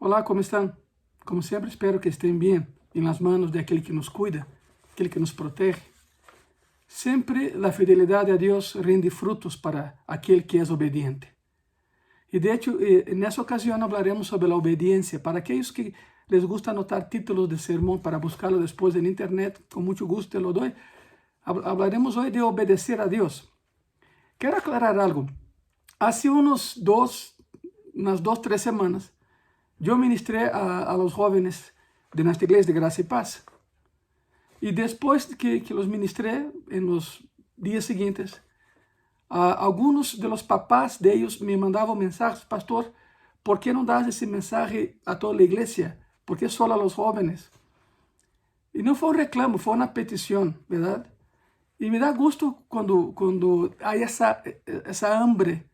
Olá, como estão? Como sempre, espero que estén bien en las manos de aquel que nos cuida, aquel que nos protege. Sempre la fidelidad a Dios rinde frutos para aquel que es obediente. Y de hecho, en esa ocasión hablaremos sobre la obediencia. Para aquellos que les gusta anotar títulos de sermón para buscarlo después en internet, con mucho gusto te lo doy. Hablaremos hoy de obedecer a Dios. Quiero aclarar algo. Hace unas 2-3 semanas, yo ministré a los jóvenes de nuestra iglesia de Gracia y Paz. Y después que los ministré, en los días siguientes, algunos de los papás de ellos me mandaban mensajes: pastor, ¿por qué no das ese mensaje a toda la iglesia? ¿Por qué solo a los jóvenes? Y no fue un reclamo, fue una petición, ¿verdad? Y me da gusto cuando hay esa hambre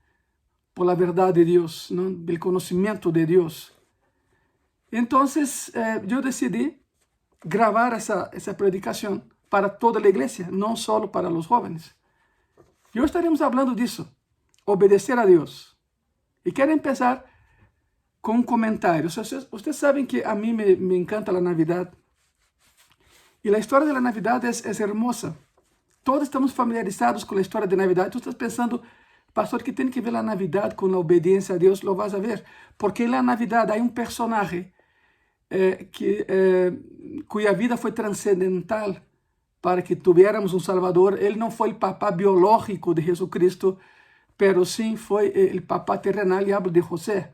por la verdad de Dios, ¿no? Del conocimiento de Dios. Entonces yo decidí grabar esa predicación para toda la iglesia, no solo para los jóvenes. Y hoy estaremos hablando de eso, obedecer a Dios. Y quiero empezar con un comentario. Ustedes saben que a mí me encanta la Navidad. Y la historia de la Navidad es hermosa. Todos estamos familiarizados con la historia de Navidad. Tú estás pensando, pastor, ¿qué tiene que ver la Navidad con la obediencia a Dios? Lo vas a ver. Porque en la Navidad hay un personaje cuya vida fue trascendental para que tuviéramos un Salvador. Él no fue el papá biológico de Jesucristo, pero sí fue el papá terrenal, y hablo de José.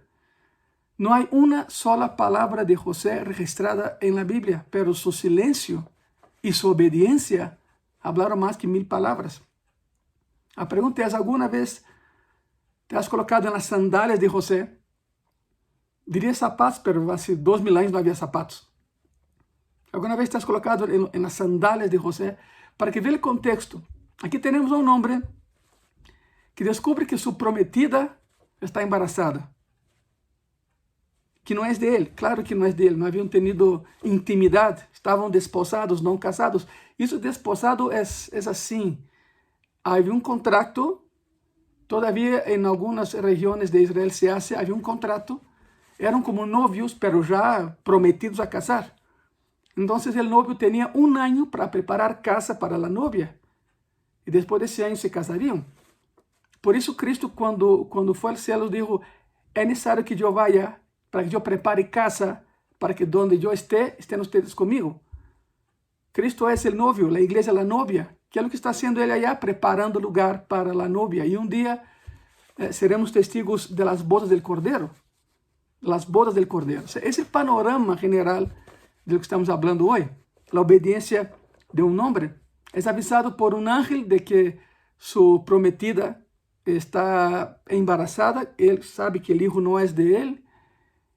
No hay una sola palabra de José registrada en la Biblia, pero su silencio y su obediencia hablaron más que 1000 palabras. La pregunta es, ¿alguna vez te has colocado en las sandalias de José? Diría zapatos, pero hace 2000 años no había zapatos. ¿Alguna vez te has colocado en las sandalias de José? Para que vea el contexto. Aquí tenemos a un hombre que descubre que su prometida está embarazada. Que no es de él, claro que no es de él, no habían tenido intimidad, estaban desposados, no casados. Eso desposado es así. Había un contrato, todavía en algunas regiones de Israel se hace, había un contrato. Eran como novios, pero ya prometidos a casar. Entonces el novio tenía un año para preparar casa para la novia. Y después de ese año se casarían. Por eso Cristo cuando fue al cielo dijo, es necesario que yo vaya para que yo prepare casa, para que donde yo esté, estén ustedes conmigo. Cristo es el novio, la iglesia es la novia. ¿Qué es lo que está haciendo él allá? Preparando lugar para la novia. Y un día seremos testigos de las bodas del Cordero. Las bodas del Cordero. O sea, ese es el panorama general de lo que estamos hablando hoy. La obediencia de un hombre. Es avisado por un ángel de que su prometida está embarazada. Él sabe que el hijo no es de él.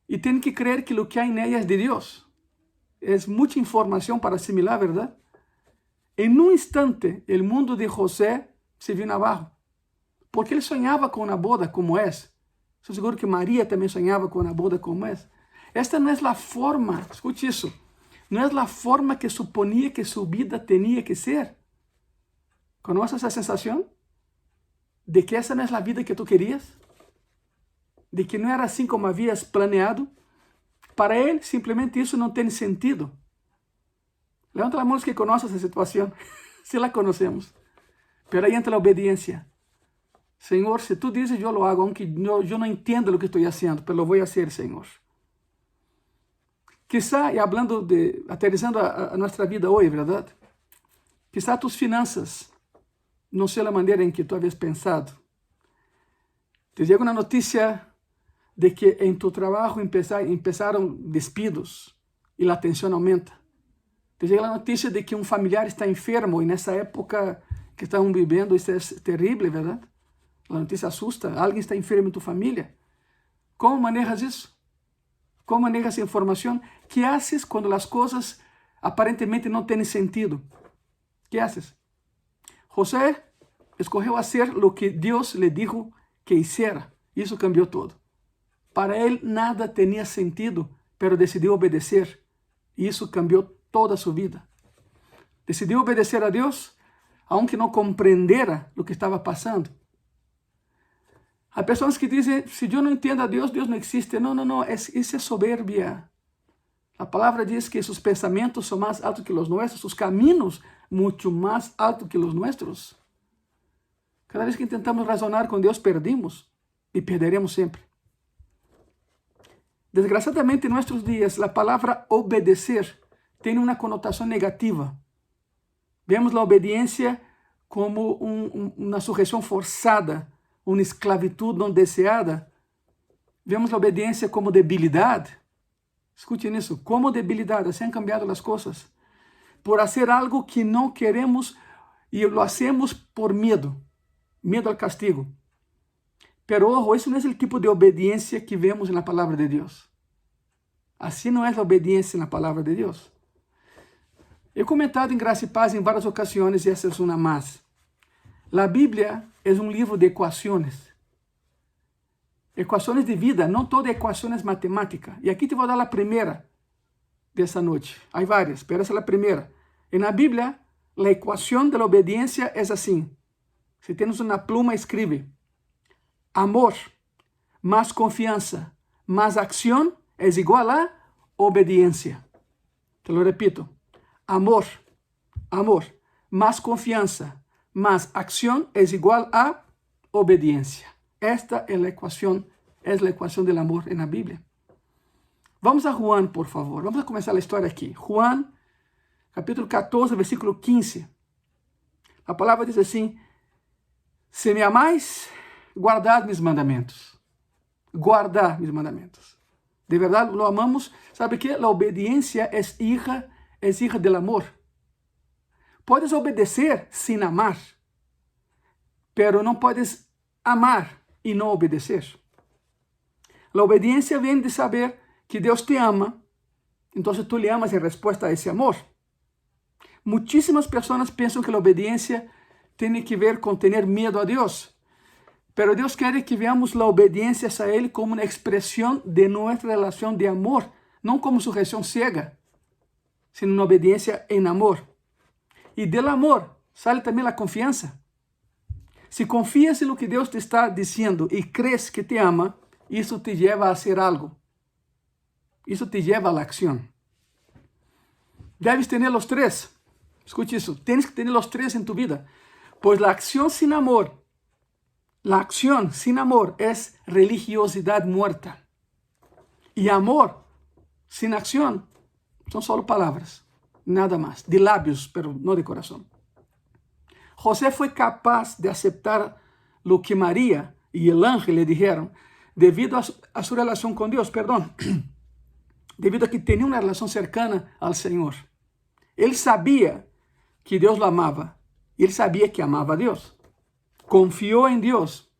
Y tiene que creer que lo que hay en ella es de Dios. Es mucha información para asimilar, ¿verdad? En un instante, el mundo de José se vino abajo. Porque él soñaba con una boda como es. Estoy seguro que María también soñaba con una boda como es. Esta no es la forma, escuche eso, no es la forma que suponía que su vida tenía que ser. ¿Conoces esa sensación? De que esa no es la vida que tú querías. De que no era así como habías planeado. Para él, simplemente eso no tiene sentido. Levanta la mano que conoce esa situación. Si la conocemos. Pero ahí entra la obediencia. Señor, si tú dices, yo lo hago, aunque yo no entiendo lo que estoy haciendo, pero lo voy a hacer, Señor. Quizá, y hablando aterrizando a nuestra vida hoy, ¿verdad? Quizá tus finanzas no sean la manera en que tú habías pensado. Te llega una noticia de que en tu trabajo empezaron despidos y la tensión aumenta. Te llega la noticia de que un familiar está enfermo y en esa época que estamos viviendo, esto es terrible, ¿verdad? La noticia asusta. Alguien está enfermo en tu familia. ¿Cómo manejas eso? ¿Cómo manejas esa información? ¿Qué haces cuando las cosas aparentemente no tienen sentido? ¿Qué haces? José escogió hacer lo que Dios le dijo que hiciera. Y eso cambió todo. Para él nada tenía sentido, pero decidió obedecer. Y eso cambió toda su vida. Decidió obedecer a Dios, aunque no comprendiera lo que estaba pasando. Hay personas que dicen, si yo no entiendo a Dios, Dios no existe. No, no, no, eso es soberbia. La palabra dice que sus pensamientos son más altos que los nuestros, sus caminos mucho más altos que los nuestros. Cada vez que intentamos razonar con Dios, perdimos y perderemos siempre. Desgraciadamente en nuestros días, la palabra obedecer tiene una connotación negativa. Vemos la obediencia como una sujeción forzada, una esclavitud no deseada. Vemos la obediencia como debilidad. Escuchen eso, como debilidad. Así han cambiado las cosas. Por hacer algo que no queremos y lo hacemos por miedo. Miedo al castigo. Pero ojo, eso no es el tipo de obediencia que vemos en la palabra de Dios. Así no es la obediencia en la palabra de Dios. He comentado en Gracia y Paz en varias ocasiones y esa es una más. La Biblia es un libro de ecuaciones. Ecuaciones de vida, no toda ecuación es matemática. Y aquí te voy a dar la primera de esta noche. Hay varias, pero esa es la primera. En la Biblia, la ecuación de la obediencia es así. Si tienes una pluma, escribe. Amor más confianza más acción es igual a obediencia. Te lo repito. Amor más confianza más acción es igual a obediencia. Esta es la ecuación del amor en la Biblia. Vamos a Juan, por favor. Vamos a comenzar la historia aquí. Juan, capítulo 14, versículo 15. La palabra dice así: si me amáis, guardad mis mandamientos. Guardad mis mandamientos. De verdad lo amamos. ¿Sabe qué? La obediencia es hija del amor. Puedes obedecer sin amar, pero no puedes amar y no obedecer. La obediencia viene de saber que Dios te ama, entonces tú le amas en respuesta a ese amor. Muchísimas personas piensan que la obediencia tiene que ver con tener miedo a Dios, pero Dios quiere que veamos la obediencia a Él como una expresión de nuestra relación de amor, no como sujeción ciega, sino una obediencia en amor. Y del amor sale también la confianza. Si confías en lo que Dios te está diciendo y crees que te ama, eso te lleva a hacer algo. Eso te lleva a la acción. Debes tener los tres. Escuche eso. Tienes que tener los tres en tu vida. Pues la acción sin amor es religiosidad muerta. Y amor sin acción son solo palabras. Nada más. De labios, pero no de corazón. José fue capaz de aceptar lo que María y el ángel le dijeron debido a su relación con Dios, debido a que tenía una relación cercana al Señor. Él sabía que Dios lo amaba y él sabía que amaba a Dios. Confió en Dios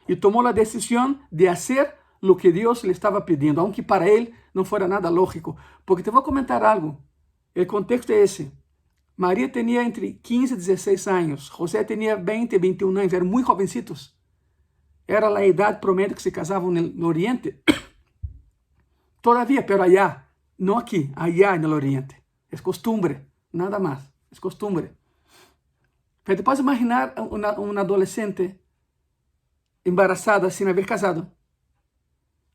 y tomó la decisión de hacer lo que Dios le estaba pidiendo, aunque para él no fuera nada lógico. Porque te voy a comentar algo. El contexto es ese. María tenía entre 15 y 16 años. José tenía 20 y 21 años. Eran muy jovencitos. Era la edad promedio que se casaban en el Oriente. Todavía, pero allá. No aquí, allá en el Oriente. Es costumbre, nada más. Es costumbre. Pero te puedes imaginar una adolescente embarazada sin haber casado.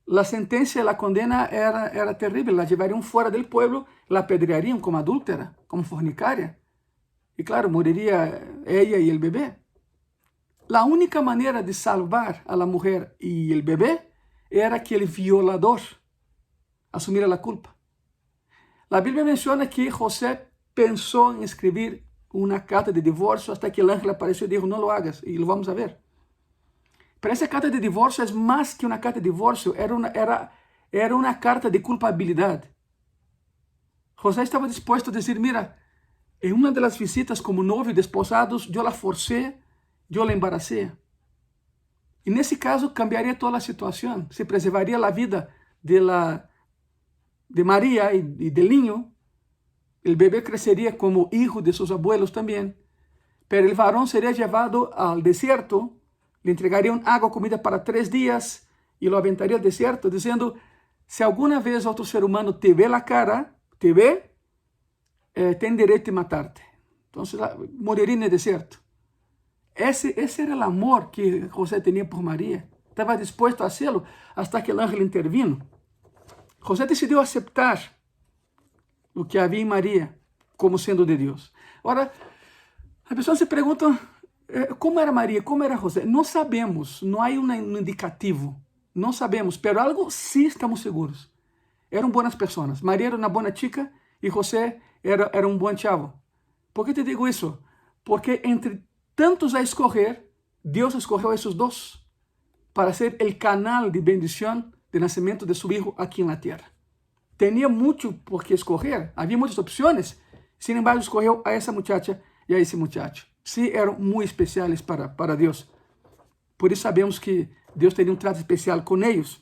La sentencia, la condena era terrible. La llevarían fuera del pueblo, la apedrearían como adúltera, como fornicaria. Y claro, moriría ella y el bebé. La única manera de salvar a la mujer y el bebé era que el violador asumiera la culpa. La Biblia menciona que José pensó en escribir una carta de divorcio hasta que el ángel apareció y dijo, no lo hagas, y lo vamos a ver. Pero esa carta de divorcio es más que una carta de divorcio, era una carta de culpabilidad. José estaba dispuesto a decir, mira, en una de las visitas como novio y desposados, yo la forcé, yo la embaracé. En ese caso cambiaría toda la situación, se preservaría la vida de María y del niño. El bebé crecería como hijo de sus abuelos también, pero el varón sería llevado al desierto, le entregarían agua, comida para 3 días y lo aventaría al desierto, diciendo, si alguna vez otro ser humano te ve la cara, tiene derecho a matarte. Entonces moriría en el desierto. Ese era el amor que José tenía por María. estava disposto a hacerlo hasta que o ángel intervino. José decidiu aceitar o que havia em Maria como sendo de Deus. Agora, as pessoas se perguntam, como era Maria, como era José? Não sabemos, não há um indicativo, não sabemos, mas algo sim estamos seguros. Eram boas pessoas. Maria era uma boa chica e José era um bom chavo. Por que te digo isso? Porque entre tantos a escorrer, Deus escorreu esses dois para ser o canal de bendição de nascimento de seu filho aqui na terra. Tinha muito por que escorrer, havia muitas opções, sin embargo, escorreu a essa muchacha e a esse muchacho. Sim, eram muito especiais para Deus. Por isso sabemos que Deus teria um trato especial com eles.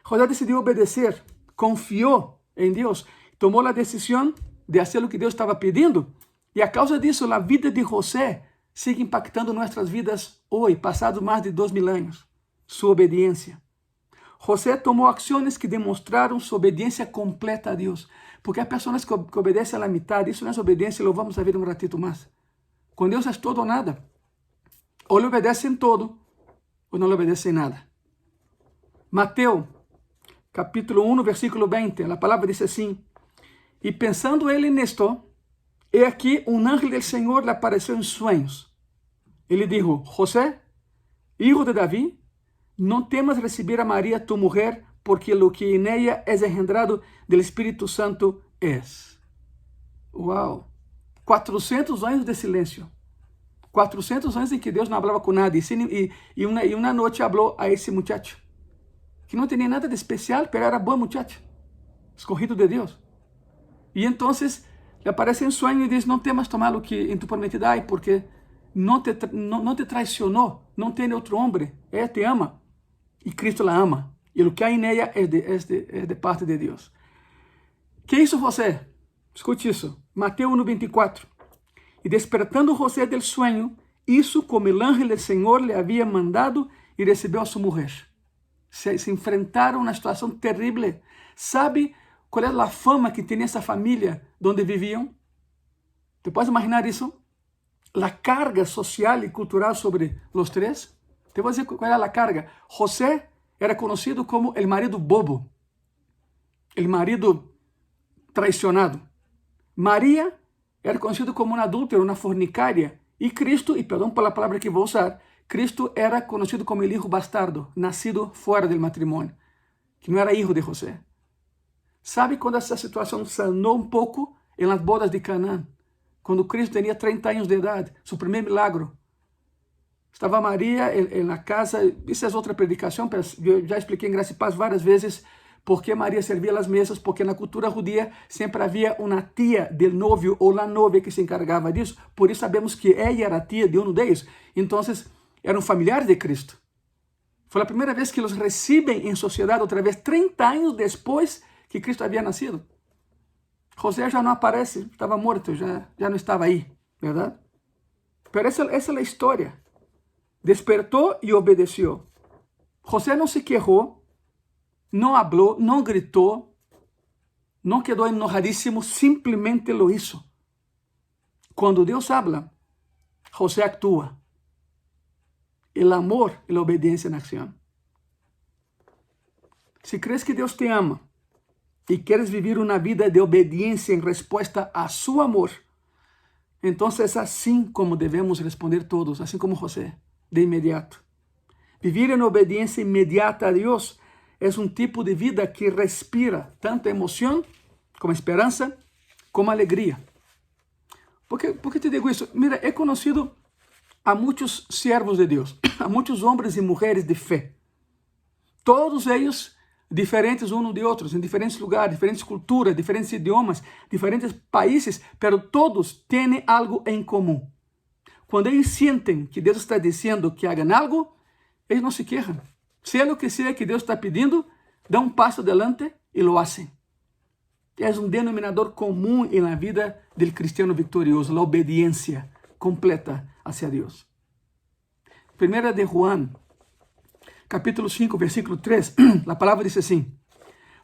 José decidiu obedecer, confiou em Deus, tomou a decisão de fazer o que Deus estava pedindo, e a causa disso, a vida de José sigue impactando nossas vidas hoje, passados mais de 2000 anos. Sua obediência. José tomou ações que demonstraram sua obediência completa a Deus. Porque há pessoas que obedecem a metade, isso não é obediência, lo vamos a ver um ratito mais. Com Deus é todo ou nada. Ou lhe obedecem todo, ou não lhe obedecem nada. Mateus, capítulo 1, versículo 20, a palavra diz assim: E pensando ele nisto, he aqui um ángel del Senhor lhe apareceu em sonhos. Ele dijo: José, hijo de Davi, não temas receber a Maria, tu mulher, porque lo que en ella es engendrado del Espírito Santo es. Uau! 400 anos de silêncio. 400 anos em que Deus não falava com nadie. E uma noite falou a esse muchacho, que não tinha nada de especial, mas era bom muchacho, escorrido de Deus. E então le aparece em sonho e diz: Não temas tomar o que em tu prometida hay, porque não te traicionou, não tem outro homem, ela te ama, e Cristo la ama. E o que há em ela é de parte de Deus. Que hizo José? Escute isso. Mateus 1:24. E despertando José del sueño, hizo como el ángel del Senhor le había mandado e recebeu a sua mulher. Se enfrentaram a uma situação terrível. ¿Sabe qual é a fama que tinha essa família onde viviam? ¿Te puedes imaginar isso? A carga social e cultural sobre os três. Te vou dizer qual era a carga. José era conhecido como el marido bobo, el marido traicionado. Maria era conhecido como uma adúltera, uma fornicária. E Cristo, e perdão pela palavra que vou usar, Cristo era conhecido como el hijo bastardo, nascido fora do matrimônio, que não era hijo de José. Sabe quando essa situação sanou um pouco? Em las bodas de Canaã, quando Cristo tinha 30 anos de idade, seu primeiro milagro. Estava Maria na casa, isso é outra predicação, eu já expliquei em Graça e Paz várias vezes por que Maria servia as mesas, porque na cultura judia sempre havia uma tia do novio ou a novia que se encargava disso, por isso sabemos que ela era tia de um deles, então eram familiares de Cristo. Foi a primeira vez que os recebem em sociedade outra vez, 30 anos depois que Cristo havia nascido. José já não aparece, estava morto, já não estava aí, verdade? Mas essa é a história. Despertou e obedeceu. José não se quejou, não falou, não gritou, não quedou enojadíssimo, simplesmente lo hizo. Quando Deus habla, José actúa. El amor e a obediência na acção. Se crees que Deus te ama e queres vivir uma vida de obediência em resposta a seu amor, então é assim como devemos responder todos, assim como José, de imediato. Vivir em obediência imediata a Deus é um tipo de vida que respira tanto emoção, como esperança, como alegria. Por que te digo isso? Mira, he conocido a muitos siervos de Deus, a muitos homens e mulheres de fé. Todos eles diferentes uns de outros, em diferentes lugares, diferentes culturas, diferentes idiomas, diferentes países, pero todos têm algo em comum. Quando eles sentem que Deus está dizendo que hagam algo, eles não se queixam. Seja o que seja que Deus está pedindo, dá um passo adelante e lo hacen. É um denominador comum na vida do cristiano vitorioso, a obediência completa hacia Deus. 1 de Juan, capítulo 5, versículo 3, a palavra diz assim: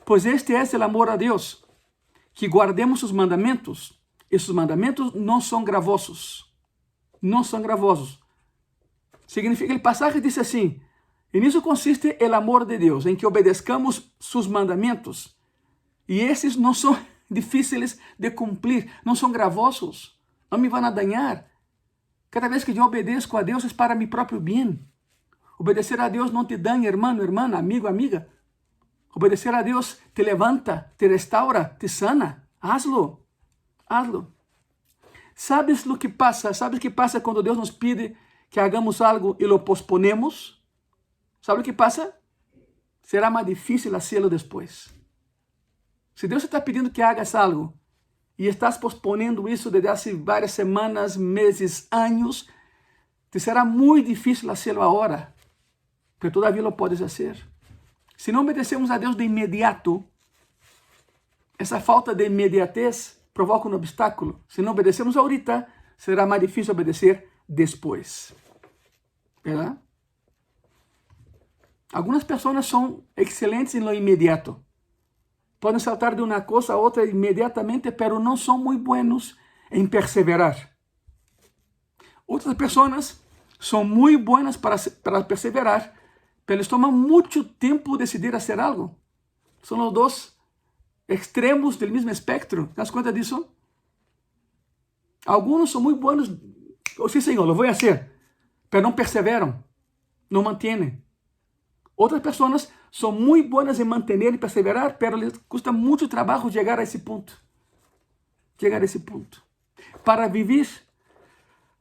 Pois este é o amor a Deus, que guardemos sus mandamentos, e sus mandamentos não são gravosos. Não são gravosos. Significa, o passagem diz assim: E nisso consiste o amor de Deus, em que obedezcamos sus mandamentos. E esses não são difíceis de cumprir, não são gravosos, não me vão a dañar. Cada vez que eu obedeço a Deus é para mi próprio bem. Obedecer a Deus não te daña, hermano, hermana, amigo, amiga. Obedecer a Deus te levanta, te restaura, te sana. Hazlo, hazlo. ¿Sabes o que pasa? ¿Sabes o que pasa quando Deus nos pide que hagamos algo e lo posponemos? ¿Sabe o que pasa? Será mais difícil hacerlo depois. Se Deus está pedindo que hagas algo e estás posponendo isso desde há várias semanas, meses, anos, te será muito difícil hacerlo agora, pero todavía lo puedes hacer. Se não obedecemos a Deus de imediato, essa falta de imediatez provoca um obstáculo. Se não obedecemos ahorita, será mais difícil obedecer depois. ¿Verdad? Algumas pessoas são excelentes em lo imediato. Podem saltar de uma coisa a outra imediatamente, pero não são muito buenos em perseverar. Outras pessoas são muito buenas para perseverar, pero les toma muito tempo decidir fazer algo. São os dois extremos do mesmo espectro. ¿Te das conta disso? Alguns são muito buenos. Oh, sí, Senhor, lo voy a hacer. Pero não perseveram, não mantêm. Outras pessoas são muito boas em manter e perseverar, pero les custa muito trabalho chegar a esse ponto. Chegar a esse ponto. Para viver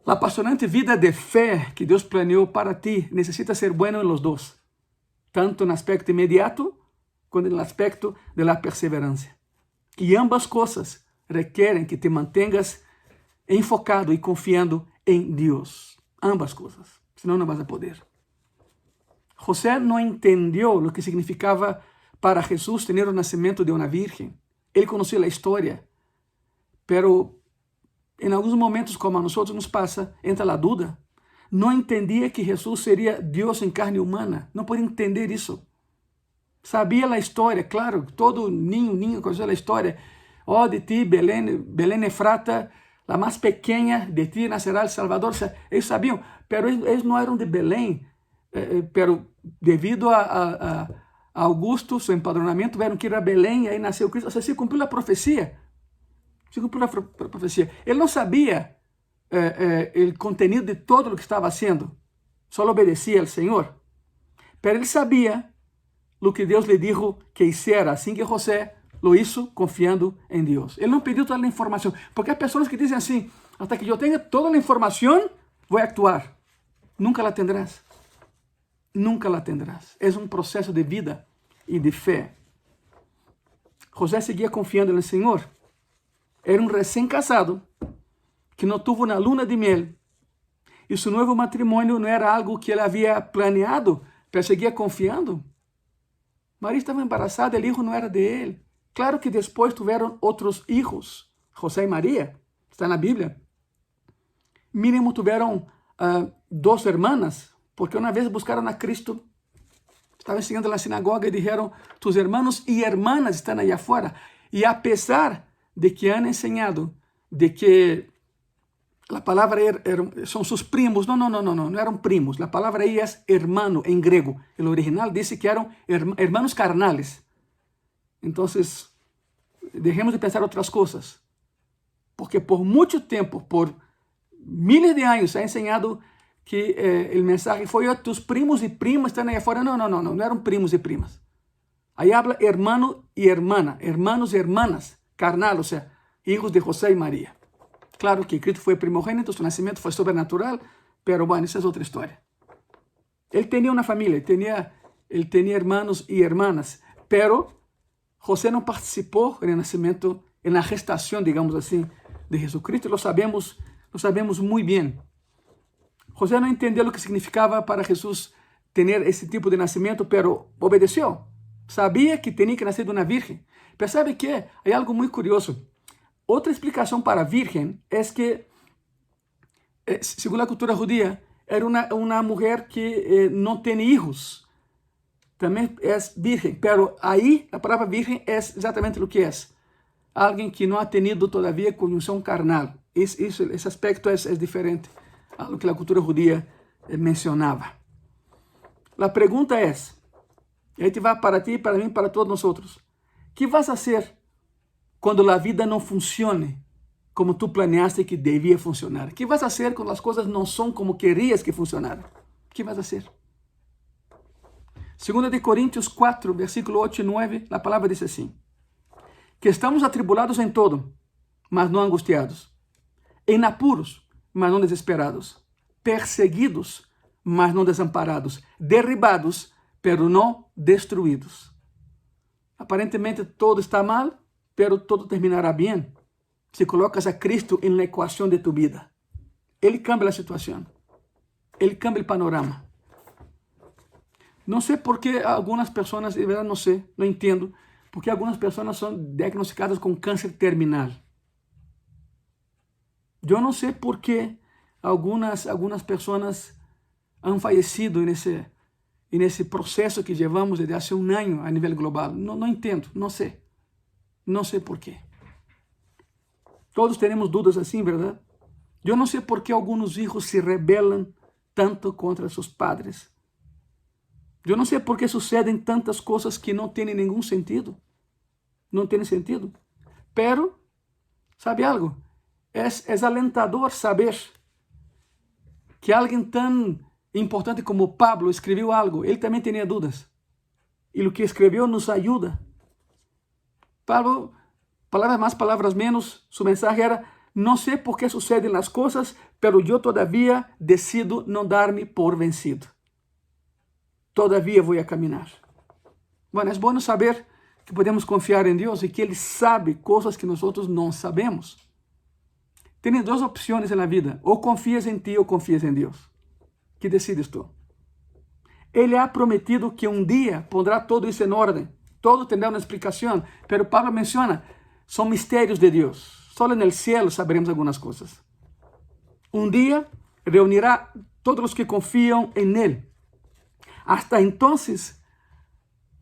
a apaixonante vida de fé que Deus planeou para ti, necessita ser bueno em los dois. Tanto no aspecto imediato, como no aspecto de la perseverancia. E ambas coisas requerem que te mantengas enfocado e confiando em Deus. Ambas coisas. Senão não vas a poder. José não entendeu o que significava para Jesus ter o nascimento de uma virgem. Ele conhecia a história, pero em alguns momentos, como a nós nos passa, entra a dúvida. Não entendia que Jesus seria Deus em carne humana. Não podia entender isso. Sabia a história, claro, todo ninho conhecia a história. Oh, de ti, Belén Efrata, a mais pequena, de ti nascerá o Salvador. Eles sabiam, pero eles não eram de Belém. Pero devido a Augusto, seu empadronamento, tiveram que ir a Belém e aí nasceu Cristo. Ou seja, se cumpriu a profecia. Se cumpriu a profecia. Ele não sabia o conteúdo de todo o que estava sendo. Só obedecia ao Senhor. Pero ele sabia o que Deus lhe dijo que hiciera. Assim que José lo hizo confiando em Deus. Ele não pediu toda a informação. Porque há pessoas que dizem assim, hasta que eu tenha toda a informação, vou actuar. Nunca la tendrás. Nunca la tendrás. É um processo de vida e de fé. José seguia confiando no Senhor. Era um recém-casado que não teve uma luna de miel. E seu novo matrimônio não era algo que ele havia planeado, mas seguia confiando. Maria estava embarazada, o filho não era de ele. Claro que depois tiveram outros filhos, José e Maria, está na Bíblia. Mínimo tiveram 2 hermanas, porque uma vez buscaram a Cristo, estavam ensinando na sinagoga e disseram, tus hermanos e hermanas estão aí afuera. E a pesar de que han enseñado de que a palavra são seus primos, não eram primos, a palavra aí é hermano em grego. O original disse que eram hermanos carnales. Então, deixemos de pensar outras coisas, porque por muito tempo, por miles de anos, se ha enseñado que o mensaje foi, tus primos e primas estão aí afuera. Não eram primos e primas. Aí habla hermano e hermana, hermanos e hermanas, carnal, ou seja, hijos de José e Maria. Claro que Cristo foi primogênito, seu nascimento foi sobrenatural, pero bueno, essa é outra história. Ele tinha uma família, ele tinha hermanos e hermanas, pero José não participou no nascimento, na gestação, digamos assim, de Jesucristo. Lo sabemos muito bem. José não entendeu o que significava para Jesus ter esse tipo de nascimento, pero obedeceu. Sabia que tinha que nascer de uma virgem. Pero sabe que há algo muito curioso. Outra explicação para virgem é que, segundo a cultura judía, era uma mulher que não tem filhos. Também é virgem. Pero aí, a palavra virgem é exatamente o que é. Alguém que não ha tenido todavía conjunção carnal. Esse aspecto é diferente a lo que a cultura judía mencionava. La pregunta es, y ahí te va para ti, para mí, para todos nosotros. ¿Qué vas a hacer cuando la vida no funcione como tú planeaste que debía funcionar? ¿Qué vas a hacer cuando las cosas no son como querías que funcionaran? ¿Qué vas a hacer? 2 Corintios 4, versículo 8 y 9, la palabra dice así: que estamos atribulados en todo, mas no angustiados, en apuros, mas no desesperados, perseguidos, mas no desamparados, derribados, pero no destruidos. Aparentemente todo está mal, pero todo terminará bien si colocas a Cristo en la ecuación de tu vida. Él cambia la situación. Él cambia el panorama. No sé por qué algunas personas, de verdad no sé, no entiendo, por qué algunas personas son diagnosticadas con cáncer terminal. Yo no sé por qué algunas personas han fallecido en ese proceso que llevamos desde hace un año a nivel global. No entiendo, no sé. No sé por qué. Todos tenemos dudas así, ¿verdad? Yo no sé por qué algunos hijos se rebelan tanto contra sus padres. Yo no sé por qué suceden tantas cosas que no tienen ningún sentido. No tiene sentido. Pero, ¿sabe algo? Es alentador saber que alguien tan importante como Pablo escribió algo. Él también tenía dudas. Y lo que escribió nos ayuda. Pablo, palabras más, palabras menos, su mensaje era: no sé por qué suceden las cosas, pero yo todavía decido no darme por vencido. Todavía voy a caminar. Bueno, es bueno saber que podemos confiar en Dios y que Él sabe cosas que nosotros no sabemos. Tienes dos opciones en la vida: o confías en ti o confías en Dios. ¿Qué decides tú? Él ha prometido que un día pondrá todo eso en orden. Todo tendrá una explicación. Pero Pablo menciona, son misterios de Dios. Solo en el cielo sabremos algunas cosas. Un día reunirá todos los que confían en Él. Hasta entonces,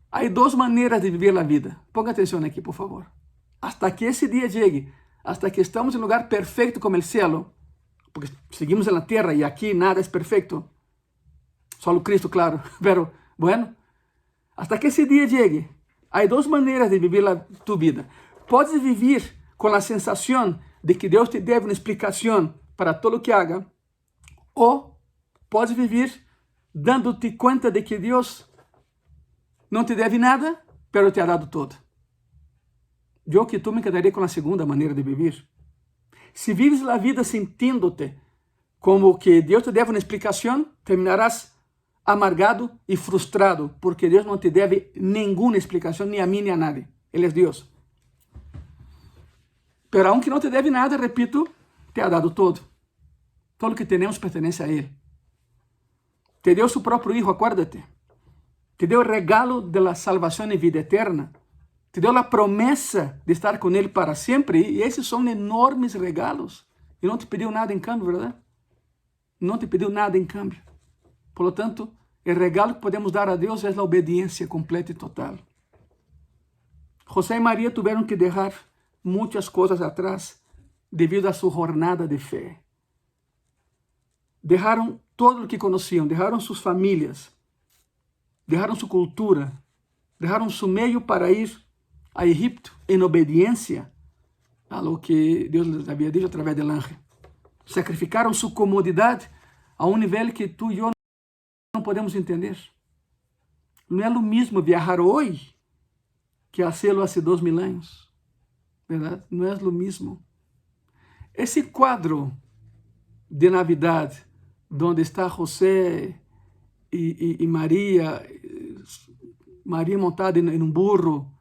hay dos maneras de vivir la vida. Ponga atención aquí, por favor. Hasta que ese día llegue, hasta que estamos en un lugar perfecto como el cielo, porque seguimos en la tierra y aquí nada es perfecto, solo Cristo, claro, pero bueno, hasta que ese día llegue, hay dos maneras de vivir tu vida. Puedes vivir con la sensación de que Dios te debe una explicación para todo lo que haga, o puedes vivir dándote cuenta de que Dios no te debe nada, pero te ha dado todo. Yo que tú me quedaría con la segunda manera de vivir. Si vives la vida sintiéndote como que Dios te debe una explicación, terminarás amargado y frustrado, porque Dios no te debe ninguna explicación, ni a mí ni a nadie. Él es Dios. Pero aunque no te debe nada, repito, te ha dado todo. Todo lo que tenemos pertenece a Él. Te dio su propio Hijo, acuérdate. Te dio el regalo de la salvación y vida eterna. Te dio la promesa de estar con Él para siempre. Y esos son enormes regalos. Y no te pidió nada en cambio, ¿verdad? No te pidió nada en cambio. Por lo tanto, el regalo que podemos dar a Dios es la obediencia completa y total. José y María tuvieron que dejar muchas cosas atrás debido a su jornada de fe. Dejaron todo lo que conocían, dejaron sus familias, dejaron su cultura, dejaron su medio para ir a Egipto en obediencia a lo que Dios les había dicho a través del ángel. Sacrificaron su comodidad a un nivel que tú y yo no podemos entender. No es lo mismo viajar hoy que hacerlo hace 2000 años, ¿verdad? No es lo mismo. Ese cuadro de Navidad, donde está José y María montada en un burro,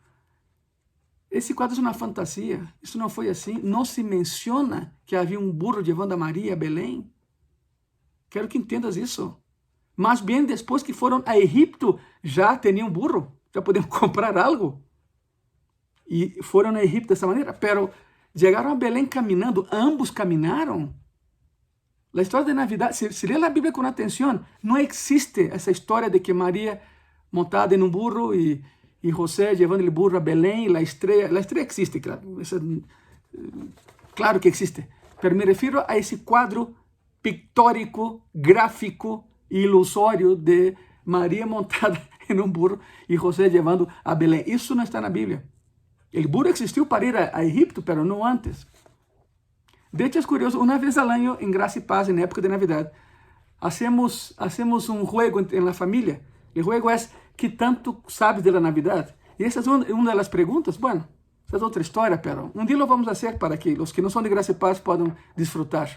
esse quadro é uma fantasia. Isso não foi assim. Não se menciona que havia um burro levando a Maria a Belém. Quero que entendas isso. Mas bem, depois que foram a Egipto, já tinham burro. Já podiam comprar algo. E foram a Egipto dessa maneira. Pero chegaram a Belém caminhando. Ambos caminaram. A história de Navidad, se lê a Bíblia com atenção, não existe essa história de que Maria montada em um burro e José llevando el burro a Belén, la estrella existe, claro, claro que existe, pero me refiero a ese cuadro pictórico, gráfico e ilusório de María montada en un burro y José llevando a Belén. Eso no está en la Biblia. El burro existió para ir a Egipto, pero no antes. De hecho, es curioso, una vez al año, en Gracia y Paz, en época de Navidad, hacemos un juego en la familia. El juego es, ¿qué tanto sabes de la Navidad? Y esa es una de las preguntas. Bueno, esa es otra historia, pero un día lo vamos a hacer para que los que no son de Gracia y Paz puedan disfrutar.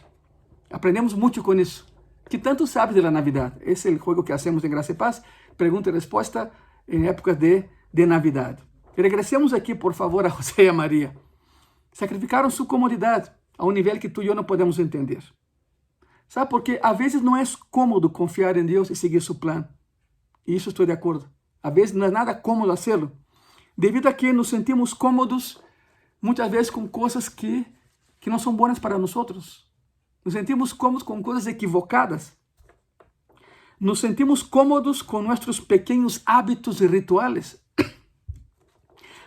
Aprendemos mucho con eso. ¿Qué tanto sabes de la Navidad? Es el juego que hacemos en Gracia y Paz. Pregunta y respuesta en épocas de Navidad. Y regresemos aquí, por favor, a José y a María. Sacrificaron su comodidad a un nivel que tú y yo no podemos entender. ¿Sabe? Porque a veces no es cómodo confiar en Dios y seguir su plan. Y eso estoy de acuerdo. A veces no es nada cómodo hacerlo. Debido a que nos sentimos cómodos muchas veces con cosas que no son buenas para nosotros. Nos sentimos cómodos con cosas equivocadas. Nos sentimos cómodos con nuestros pequeños hábitos y rituales.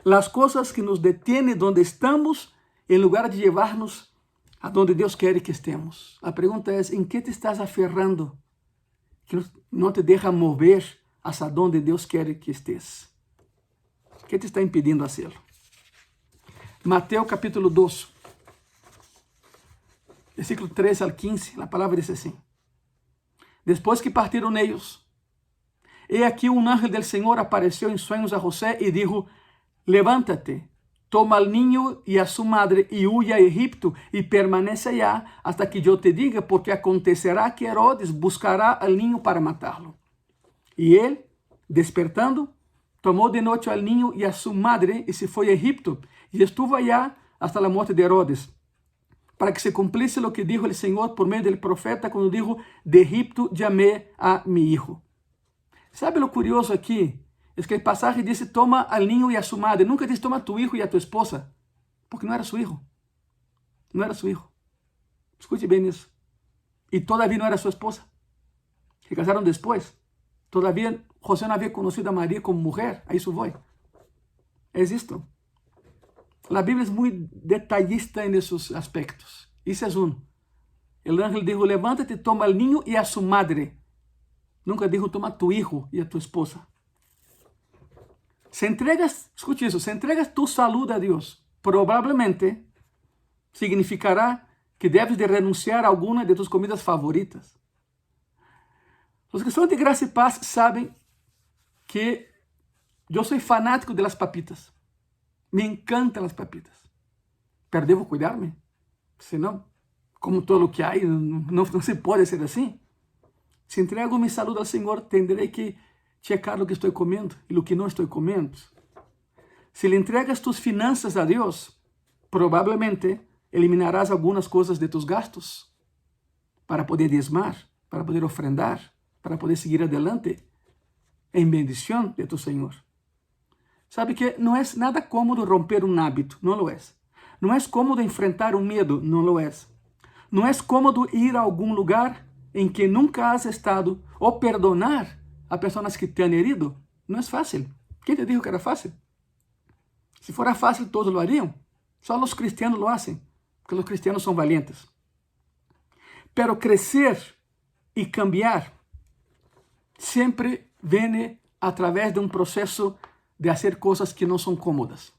Las cosas que nos detienen donde estamos en lugar de llevarnos a donde Dios quiere que estemos. La pregunta es, ¿en qué te estás aferrando que no te deja mover hacia donde Dios quiere que estés? ¿Qué te está impidiendo hacerlo? Mateo capítulo 2, versículo 13 al 15, la palabra dice así. Después que partieron ellos, he aquí un ángel del Señor apareció en sueños a José y dijo, levántate, toma al niño y a su madre y huye a Egipto y permanece allá hasta que yo te diga, porque acontecerá que Herodes buscará al niño para matarlo. Y él, despertando, tomó de noche al niño y a su madre y se fue a Egipto y estuvo allá hasta la muerte de Herodes, para que se cumpliese lo que dijo el Señor por medio del profeta cuando dijo, de Egipto llamé a mi hijo. ¿Sabe lo curioso aquí? Es que el pasaje dice, toma al niño y a su madre. Nunca dice, toma a tu hijo y a tu esposa. Porque no era su hijo. No era su hijo. Escuche bien eso. Y todavía no era su esposa. Se casaron después. Todavía José no había conocido a María como mujer. A eso voy. Es esto. La Biblia es muy detallista en esos aspectos. Ese es uno. El ángel dijo, levántate, toma al niño y a su madre. Nunca dijo, toma a tu hijo y a tu esposa. Si entregas, escuche eso, si entregas tu salud a Dios, probablemente significará que debes de renunciar a alguna de tus comidas favoritas. Los que son de Gracia y Paz saben que yo soy fanático de las papitas. Me encantan las papitas. Pero debo cuidarme. Si no, como todo lo que hay, no se puede ser así. Si entrego mi salud al Señor, tendré que checar lo que estoy comiendo y lo que no estoy comiendo. Si le entregas tus finanzas a Dios, probablemente eliminarás algunas cosas de tus gastos para poder diezmar, para poder ofrendar, para poder seguir adelante en bendición de tu Señor. ¿Sabe que no es nada cómodo romper un hábito? No lo es. No es cómodo enfrentar un miedo? No lo es. No es cómodo ir a algún lugar en que nunca has estado o perdonar a personas que te han herido. No es fácil. ¿Quién te dijo que era fácil? Si fuera fácil, todos lo harían. Solo los cristianos lo hacen, porque los cristianos son valientes. Pero crecer y cambiar siempre viene a través de un proceso de hacer cosas que no son cómodas.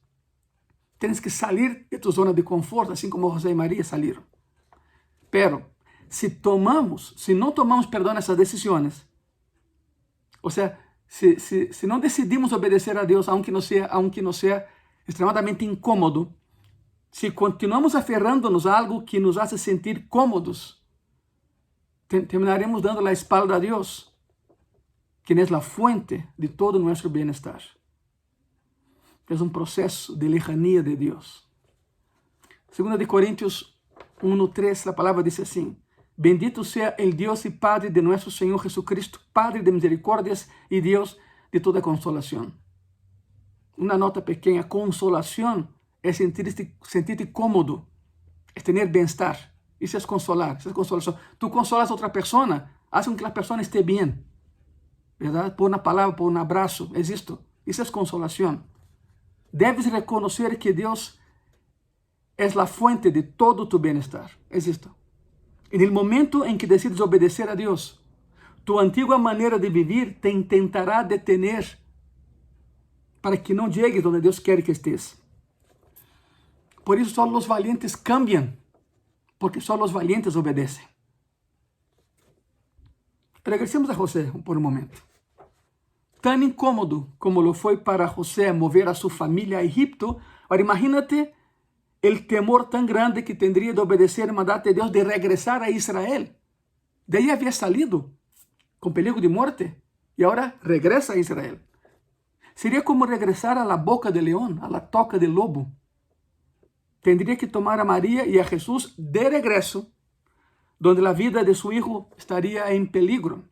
Tienes que salir de tu zona de confort, así como José y María salieron. Pero si no tomamos, perdón, esas decisiones, o sea, si no decidimos obedecer a Dios, aunque no sea extremadamente incómodo, si continuamos aferrándonos a algo que nos hace sentir cómodos, terminaremos dando la espalda a Dios, quien es la fuente de todo nuestro bienestar. Es un proceso de lejanía de Dios. 2 Corintios 1:3, la palabra dice así: bendito sea el Dios y Padre de nuestro Señor Jesucristo, Padre de misericordias y Dios de toda consolación. Una nota pequeña: consolación es sentirte cómodo, es tener bienestar. Eso es consolar, eso es consolación. Tú consolas a otra persona, haces que la persona esté bien, ¿verdad? Por una palabra, por un abrazo, es esto. Eso es consolación. Debes reconocer que Dios es la fuente de todo tu bienestar. Es esto. En el momento en que decides obedecer a Dios, Tu antigua maneira de vivir te intentará detener para que não llegues onde Deus quer que estés. Por isso, só os valientes cambiam, porque só os valientes obedecem. Regressemos a José por um momento. Tan incômodo como lo foi para José mover a sua família a Egipto, agora imagínate o temor tão grande que tendría de obedecer o mandato de Deus de regressar a Israel. De aí havia salido com perigo de morte e agora regressa a Israel. Seria como regressar a la boca de leão, a la toca de lobo. Tendría que tomar a María y a Jesús de regreso, donde la vida de su hijo estaría en peligro.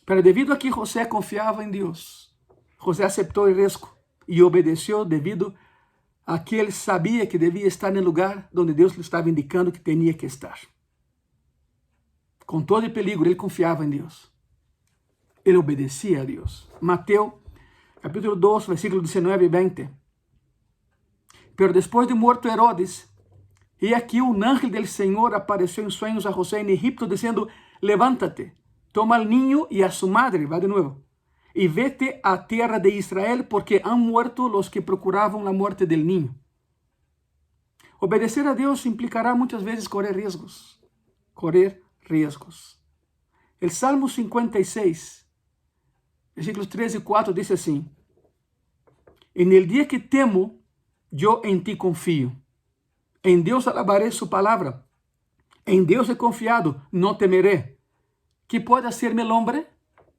Pero debido a que José confiaba en Dios, José aceptó el riesgo y obedeció debido a que él sabía que debía estar en el lugar donde Dios le estaba indicando que tenía que estar. Con todo el peligro, él confiaba en Dios. Él obedecía a Dios. Mateo, capítulo 2, versículos 19 y 20. Pero después de muerto Herodes, he aquí un ángel del Señor apareció en sueños a José en Egipto, diciendo, levántate, toma al niño y a su madre, va de nuevo, y vete a tierra de Israel, porque han muerto los que procuraban la muerte del niño. Obedecer a Dios implicará muchas veces correr riesgos. Correr riesgos. El Salmo 56, versículos 3 y 4 dice así, en el día que temo, yo en ti confío. En Dios alabaré su palabra. En Dios he confiado, no temeré. ¿Qué puede hacerme el hombre?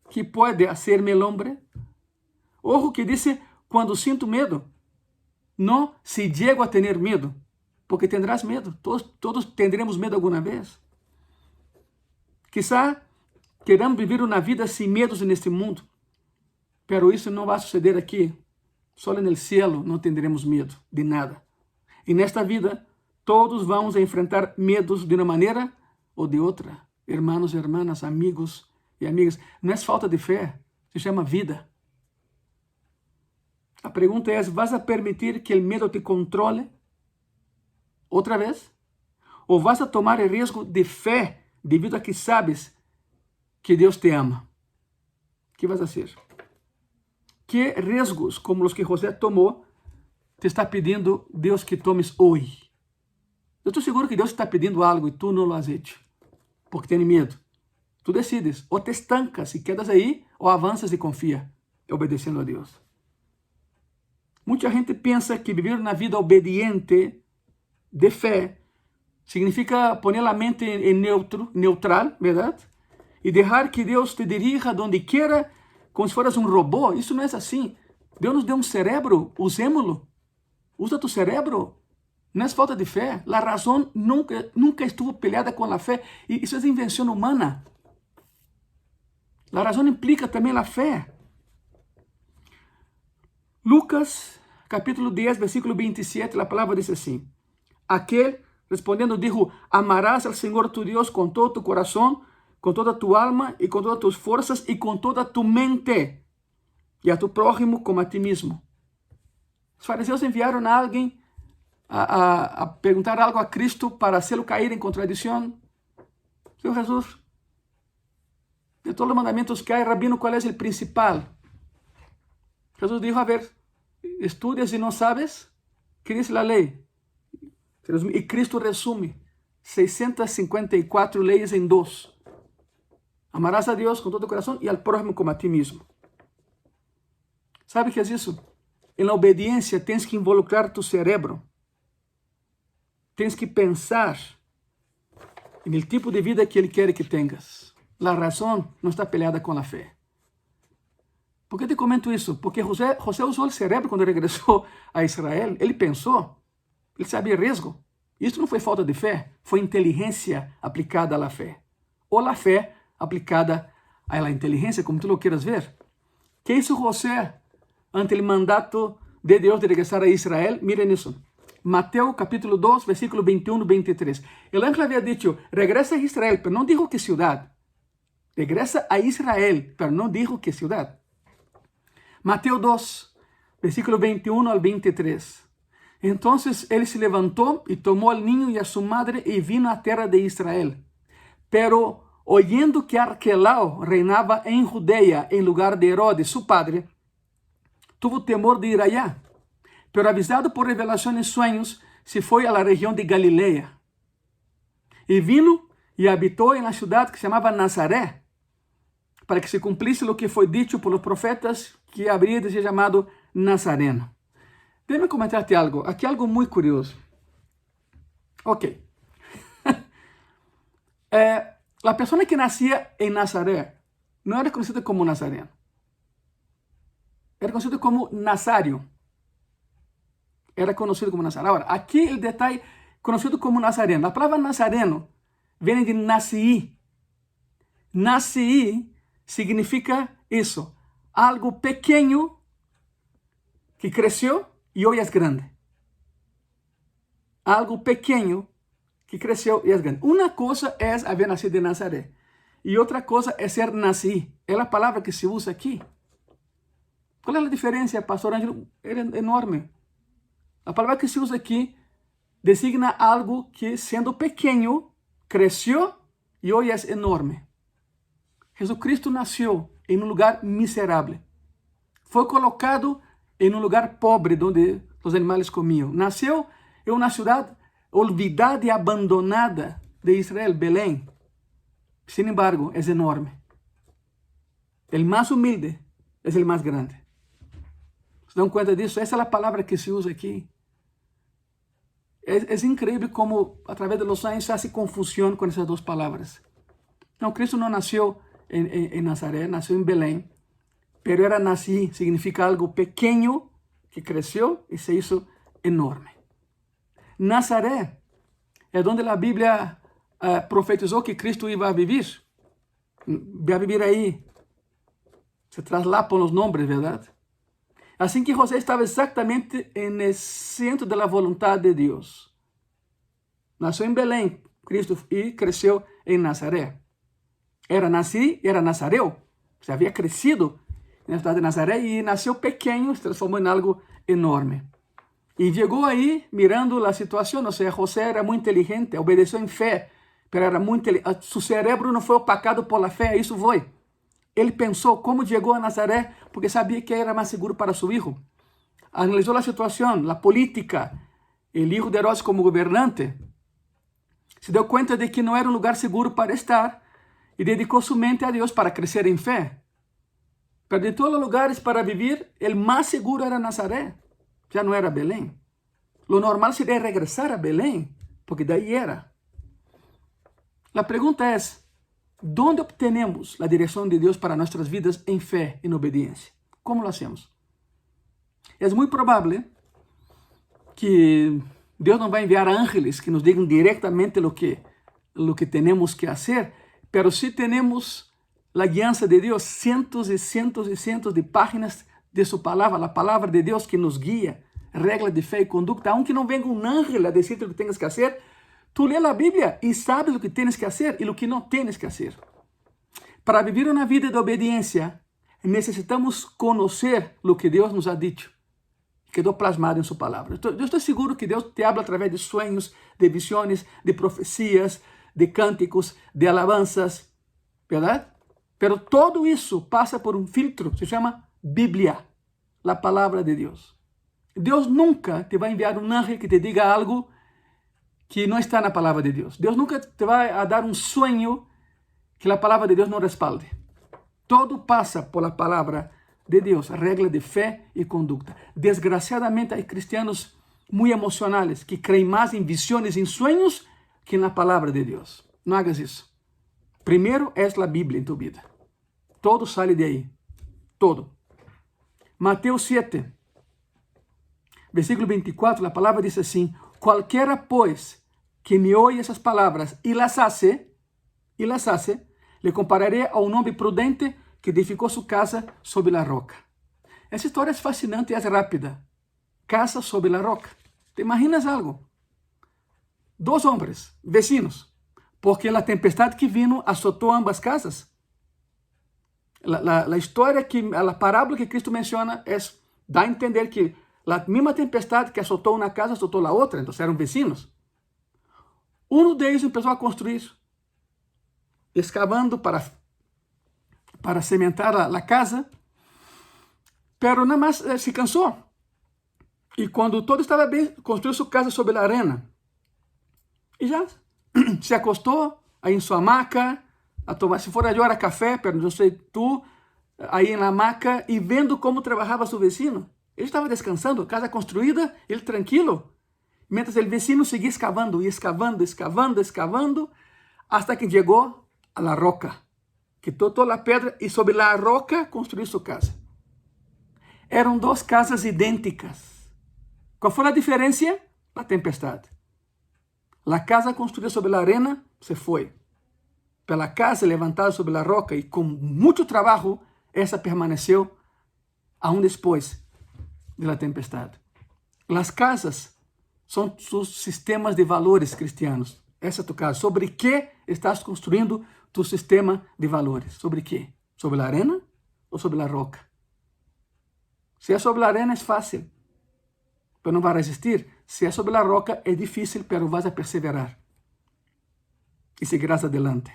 ¿Qué puede hacerme el hombre? Ojo que dice, cuando siento miedo. No si llego a tener miedo. Porque tendrás miedo. Todos tendremos miedo alguna vez. Quizá queramos vivir una vida sin miedos en este mundo. Pero eso no va a suceder aquí. Solo en el cielo no tendremos miedo de nada. En esta vida, todos vamos a enfrentar miedos de una manera o de otra. Hermanos y hermanas, amigos y amigas. No es falta de fe, se llama vida. La pregunta es, ¿vas a permitir que el miedo te controle otra vez? ¿O vas a tomar el riesgo de fe debido a que sabes que Dios te ama? ¿Qué vas a hacer? ¿Qué riesgos como los que José tomó te está pidiendo Dios que tomes hoy? Yo estoy seguro que Dios está pidiendo algo y tú no lo has hecho porque tienes miedo. Tú decides, o te estancas y quedas ahí, o avanzas y confía, obedeciendo a Dios. Mucha gente piensa que vivir una vida obediente de fe significa poner la mente en neutral, ¿verdad? Y dejar que Dios te dirija donde quiera, como si fueras un robot. Isso não é assim. Deus nos deu um cerebro, usémoslo. Usa tu cerebro. Não é falta de fé. A razão nunca estuvo peleada com a fé. E isso é invenção humana. A razão implica também a fé. Lucas, capítulo 10, versículo 27, a palavra diz assim. Aquel, respondendo, dijo, amarás al Señor tu Dios con todo tu corazón, con toda tu alma y con todas tus fuerzas y con toda tu mente, y a tu prójimo como a ti mismo. Os fariseus enviaram a alguém a perguntar algo a Cristo para hacê-lo cair em contradição. Senhor Jesus, de todos os mandamentos que há, Rabino, qual é o principal? Jesus dijo, a ver, estudias e não sabes, ¿qué dice la ley? E Cristo resume 654 leyes em 2. Amarás a Deus com todo o coração e ao próximo como a ti mesmo. ¿Sabe o que é isso? En la obediência tens que involucrar tu cerebro. Tens que pensar en el tipo de vida que Ele quer que tengas. La razão não está peleada com a fé. Por que te comento isso? Porque José usou o cerebro quando regressou a Israel. Ele pensou, ele sabia risco. Isso não foi falta de fé, foi inteligência aplicada à fé. Ou a fé aplicada à inteligência, como tu lo quieras ver. Que hizo José ante o mandato de Deus de regressar a Israel? Miren isso. Mateo capítulo 2, versículo 21 e 23. El ángel había dicho, regresa a Israel, pero no dijo que ciudad. Regresa a Israel, pero no dijo que ciudad. Mateo 2, versículo 21 al 23. Entonces él se levantó y tomó al niño y a su madre y vino a tierra de Israel. Pero oyendo que Arquelao reinaba en Judea en lugar de Herodes, su padre, tuvo temor de ir allá, pero avisado por revelación en sueños, se foi a la región de Galilea. E vino e habitou en la ciudad que se llamaba Nazaré, para que se cumplisse lo que foi dicho por los profetas, que habría de ser llamado Nazareno. Déjame comentarte algo, aqui algo muito curioso. Ok. A pessoa que nascia em Nazaré não era conhecida como Nazareno. Era conhecido como Nazário. Era conhecido como Nazareno. Agora, aqui o detalhe, conhecido como Nazareno. A palavra Nazareno vem de Nací. Nací significa isso. Algo pequeno que cresceu e hoje é grande. Algo pequeno que cresceu e é grande. Uma coisa é haver nascido de Nazaré. E outra coisa é ser nasci. É a palavra que se usa aqui. Qual é a diferença, pastor Ângelo? É enorme. A palavra que se usa aqui designa algo que, sendo pequeno, cresceu e hoje é enorme. Jesucristo nasceu em um lugar miserável. Foi colocado em um lugar pobre, onde os animais comiam. Nasceu em uma cidade olvidada e abandonada de Israel, Belém. Sin embargo, é enorme. O mais humilde é o mais grande. ¿Se dan conta disso? Essa é a palavra que se usa aqui. É incrível como, a través de los años, se hace confusão com essas duas palavras. Não, Cristo não nasceu em Nazaré, nasceu em Belém, pero era nací, significa algo pequeno que cresceu e se hizo enorme. Nazaré é onde a Bíblia profetizou que Cristo iba a vivir. Vai viver aí. Se traslapam os nomes, verdade? Assim que José estava exatamente no centro da vontade de Deus. Nasceu em Belém, Cristo, e cresceu em Nazaré. Era nazareu, já havia crescido na cidade de Nazaré e nasceu pequeno, se transformou em algo enorme. E chegou aí mirando a situação, ou seja, José era muito inteligente, obedeceu em fé, pero era muito seu cérebro não foi opacado por la fé, isso foi. Ele pensou como chegou a Nazaré, porque sabia que era mais seguro para seu filho. Analisou a situação, a política, o filho de Herodes como governante. Se deu conta de que não era um lugar seguro para estar e dedicou sua mente a Deus para crescer em fé. Pero de todos os lugares para viver, o mais seguro era Nazaré, já não era Belém. Lo normal seria regressar a Belém, porque daí era. A pergunta é: ¿dónde obtenemos a direção de Deus para nossas vidas em fé e em obediência? Como lo hacemos? É muito provável que Deus não vai enviar ángeles que nos digam diretamente lo que temos que fazer, pero sí temos a guiança de Deus, cientos e cientos e cientos de páginas de sua palavra, a palavra de Deus que nos guia, regras de fé e conduta. Aunque não venga um ángel a dizer o que tens que fazer, tu lê a Bíblia e sabes o que tens que fazer e o que não tens que fazer. Para viver uma vida de obediência, necessitamos conhecer o que Deus nos ha dicho. Quedou plasmado em sua palavra. Eu estou seguro que Deus te habla através de sonhos, de visões, de profecias, de cânticos, de alabanzas, verdade? Pero todo isso passa por um filtro, se chama Bíblia, a palavra de Deus. Deus nunca te vai enviar um anjo que te diga algo que não está na palavra de Deus. Deus nunca te vai a dar um sonho que a palavra de Deus não respalde. Todo passa por a palavra de Deus, regra de fé e conduta. Desgraciadamente, há cristianos muito emocionais que creem mais em visões e em sonhos que na palavra de Deus. Não hagas isso. Primeiro é a Bíblia em tu vida. Todo sale de aí. Todo. Mateus 7, versículo 24, a palavra diz assim: Qualquera, pois, que me oye essas palavras e las hace, le compararé a um homem prudente que edificou sua casa sobre a roca. Essa história é fascinante e é rápida. Casa sobre a roca. ¿Te imaginas algo? Dois homens, vecinos, porque a tempestade que vino azotou ambas casas. A história, a parábola que Cristo menciona dá a entender que a mesma tempestade que azotou uma casa, azotou a outra, então eram vecinos. Um deles começou a construir. escavando para cimentar a casa, pero nada más se cansou. E quando todo estava bem, construiu sua casa sobre a arena. E já se acostou aí em sua hamaca, a tomar, se for agora café, pero não sei tu, aí na hamaca, e vendo como trabalhava seu vecino. Ele estava descansando, casa construída, ele tranquilo. Mientras o vecino seguia escavando, e escavando, escavando, escavando, hasta que chegou a la roca. Quitou toda a pedra e sobre a roca construiu sua casa. Eram duas casas idênticas. Qual foi a diferença? A tempestade. A casa construída sobre a arena se foi. Pela casa levantada sobre a roca e com muito trabalho, essa permaneceu aún depois da tempestade. As casas são seus sistemas de valores cristianos. Essa é tu casa. Sobre que estás construindo tu sistema de valores? Sobre que? Sobre a arena ou sobre a roca? Se é sobre a arena é fácil, mas não vai resistir. Se é sobre a roca é difícil, mas vas a perseverar e seguirás adelante.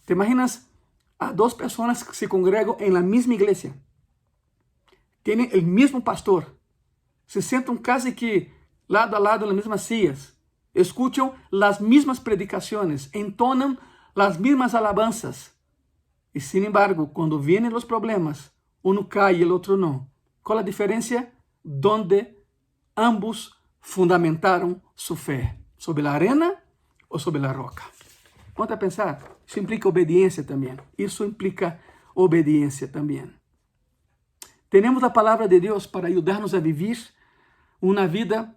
Te imaginas a duas pessoas que se congregam em la mesma igreja, têm o mesmo pastor, se sentam quase que lado a lado nas mesmas sillas, escutam as mesmas predicações, entonam as mesmas alabanzas. E, sin embargo, quando vienen os problemas, um cai e o outro não. Qual a diferença? Donde ambos fundamentaram sua fé, sobre a arena ou sobre a roca. Ponte a pensar, isso implica obediência também. Isso implica obediência também. Temos a palavra de Deus para ajudar-nos a viver uma vida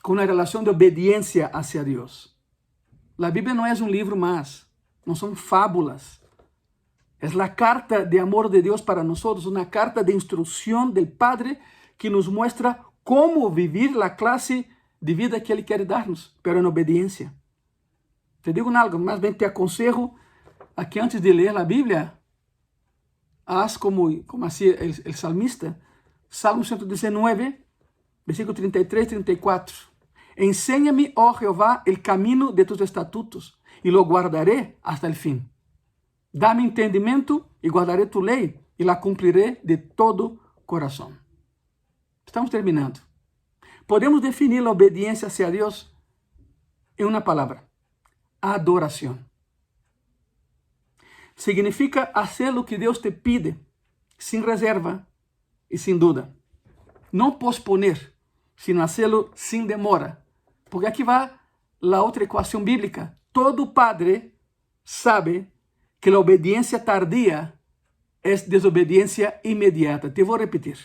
com uma relação de obediência hacia Deus. A Bíblia não é um livro mais, não são fábulas. É a carta de amor de Deus para nós, uma carta de instrução do Padre que nos mostra como viver a classe de vida que Ele quer dar-nos, pero em obediência. Te digo algo, mais bem te aconselho a que antes de ler a Bíblia, haz como assim o salmista, Salmo 119, versículo 33 e 34. Enséñame, oh Jehová, el camino de tus estatutos, y lo guardaré hasta el fin. Dá-me entendimento e guardaré tu lei, e la cumpriré de todo coração. Estamos terminando. Podemos definir a obediência hacia Deus em uma palavra: adoração. Significa hacer o que Deus te pide, sem reserva e sem dúvida. Não posponer, sino hacerlo sem demora. Porque aqui vai a outra equação bíblica. Todo padre sabe que a obediência tardia é desobediência imediata. Te vou repetir.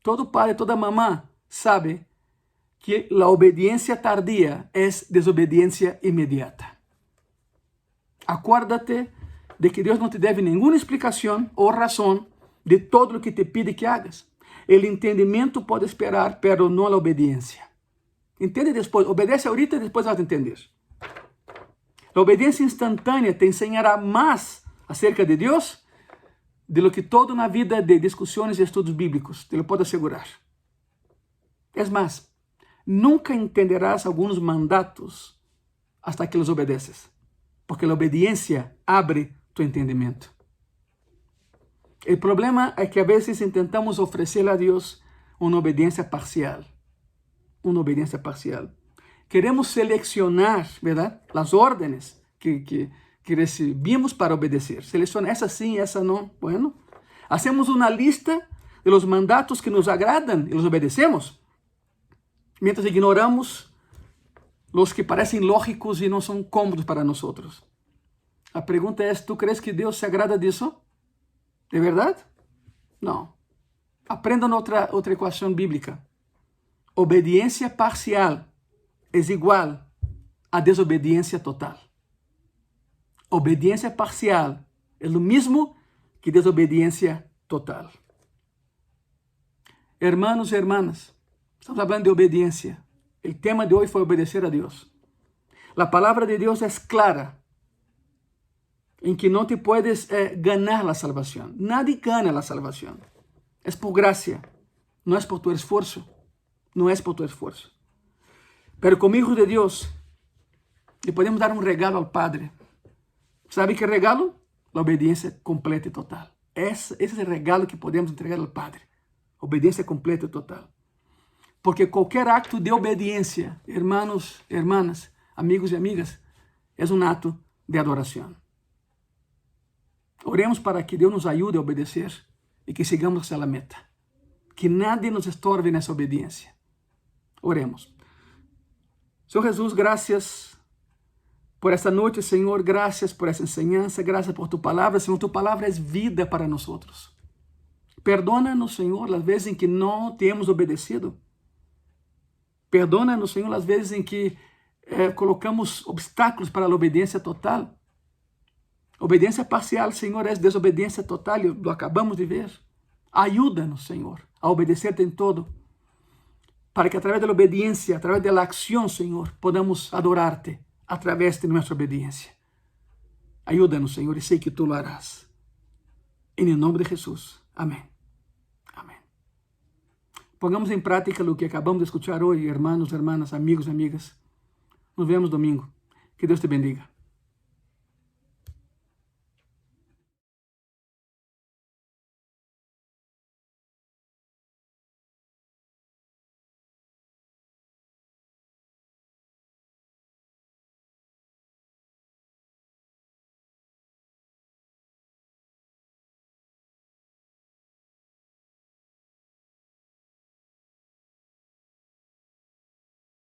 Todo padre, toda mamá sabe que a obediência tardia é desobediência imediata. Acuérdate de que Deus não te deve nenhuma explicação ou razão de todo o que te pide que hagas. O entendimento pode esperar, pero não a obediência. Entende depois, obedece ahorita e depois vas a entender. A obediência instantânea te ensinará mais acerca de Deus de lo que toda uma vida de discussões e estudos bíblicos, te lo puedo asegurar. É mais, nunca entenderás alguns mandatos hasta que los obedeces, porque a obediência abre tu entendimento. O problema é que a vezes tentamos oferecer a Deus uma obediência parcial. Uma obediência parcial. Queremos selecionar, verdade? As ordens que recebimos para obedecer. Seleciona essa sim, essa não. Bueno, hacemos uma lista de los mandatos que nos agradam e los obedecemos, mientras ignoramos los que parecem lógicos e não são cómodos para nós. A pergunta é: ¿tú crees que Deus se agrada disso? ¿De verdade? Não. Aprendam outra equação bíblica. Obediência parcial é igual a desobediência total. Obediência parcial é o mesmo que desobediência total. Hermanos e hermanas, estamos falando de obediência. O tema de hoje foi obedecer a Deus. A palavra de Deus é clara em que não te puedes ganhar a salvação. Nadie gana a salvação. É por graça, não é por tu esforço. Não é por tu esforço. Pero como hijos de Deus, le podemos dar um regalo ao Padre. ¿Sabe qué regalo? La obediencia completa y total. Ese es el regalo que podemos entregar al Padre. Obediencia completa y total. Porque cualquier acto de obediencia, hermanos, hermanas, amigos y amigas, es un acto de adoración. Oremos para que Deus nos ajude a obedecer e que sigamos hacia la meta. Que nadie nos estorbe nessa obediência. Oremos. Senhor Jesus, graças por esta noite, Senhor, graças por essa enseñança, graças por tu palavra. Senhor, tu palavra é vida para nós. Perdona-nos, Senhor, as vezes em que não temos obedecido. Perdona-nos, Senhor, as vezes em que colocamos obstáculos para a obediência total. Obediência parcial, Senhor, é desobediência total, e lo acabamos de ver. Ajuda-nos, Senhor, a obedecer-te em todo, para que através da obediência, através da ação, Senhor, podamos adorar-te através de nossa obediência. Ajuda-nos, Senhor, e sei que tu lo harás. Em nome de Jesus. Amém. Amém. Pongamos em prática o que acabamos de escutar hoje, irmãos, irmãs, amigos, amigas. Nos vemos domingo. Que Deus te bendiga.